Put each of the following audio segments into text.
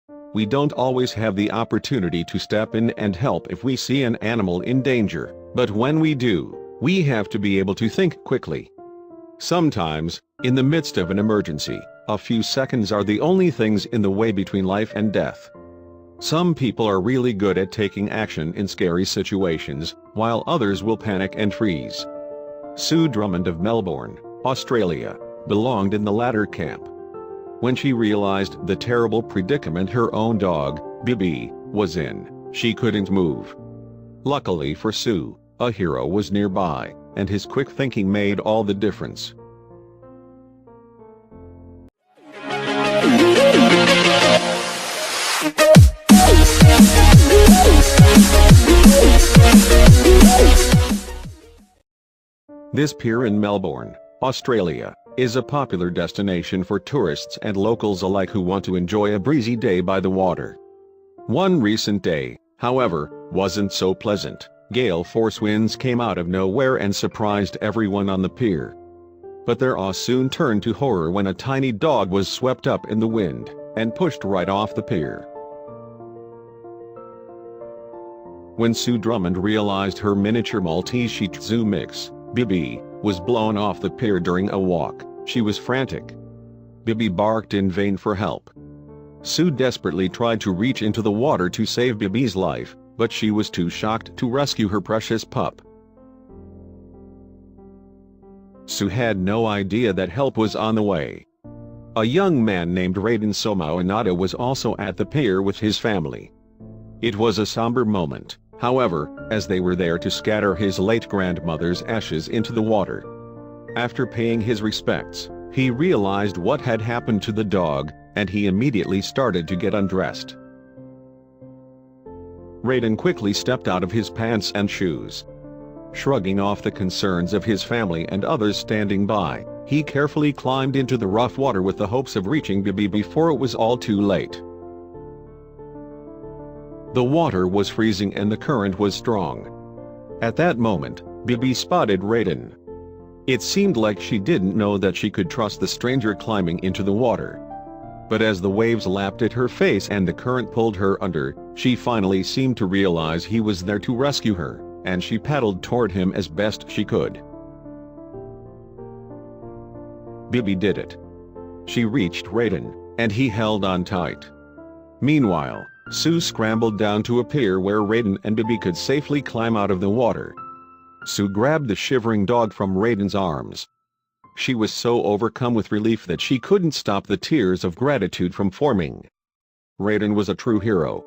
We don't always have the opportunity to step in and help if we see an animal in danger, but when we do, we have to be able to think quickly. Sometimes, in the midst of an emergency, a few seconds are the only things in the way between life and death. Some people are really good at taking action in scary situations, while others will panic and freeze. Sue Drummond of Melbourne, Australia, belonged in the latter camp. When she realized the terrible predicament her own dog, Bibi, was in, she couldn't move. Luckily for Sue, a hero was nearby, and his quick thinking made all the difference. This pier in Melbourne, Australia, is a popular destination for tourists and locals alike who want to enjoy a breezy day by the water. One recent day, however, wasn't so pleasant. Gale force winds came out of nowhere and surprised everyone on the pier. But their awe soon turned to horror when a tiny dog was swept up in the wind and pushed right off the pier. When Sue Drummond realized her miniature Maltese Shih Tzu mix, Bibi, was blown off the pier during a walk, she was frantic. Bibi barked in vain for help. Sue desperately tried to reach into the water to save Bibi's life, but she was too shocked to rescue her precious pup. Sue had no idea that help was on the way. A young man named Raiden Somaonada was also at the pier with his family. It was a somber moment, however, as they were there to scatter his late grandmother's ashes into the water. After paying his respects, he realized what had happened to the dog, and he immediately started to get undressed. Raiden quickly stepped out of his pants and shoes. Shrugging off the concerns of his family and others standing by, he carefully climbed into the rough water with the hopes of reaching Bibi before it was all too late. The water was freezing and the current was strong. At that moment, Bibi spotted Raiden. It seemed like she didn't know that she could trust the stranger climbing into the water. But as the waves lapped at her face and the current pulled her under, she finally seemed to realize he was there to rescue her, and she paddled toward him as best she could. Bibi did it. She reached Raiden, and he held on tight. Meanwhile, Sue scrambled down to a pier where Raiden and Bibi could safely climb out of the water. Sue grabbed the shivering dog from Raiden's arms. She was so overcome with relief that she couldn't stop the tears of gratitude from forming. Raiden was a true hero.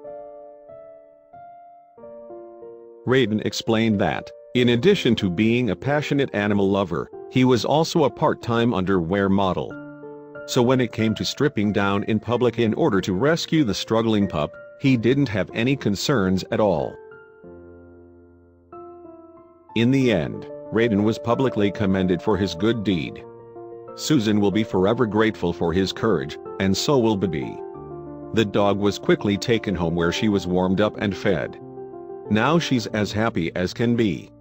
Raiden explained that, in addition to being a passionate animal lover, he was also a part-time underwear model. So when it came to stripping down in public in order to rescue the struggling pup, he didn't have any concerns at all. In the end, Raiden was publicly commended for his good deed. Susan will be forever grateful for his courage, and so will Bibi. The dog was quickly taken home where she was warmed up and fed. Now she's as happy as can be.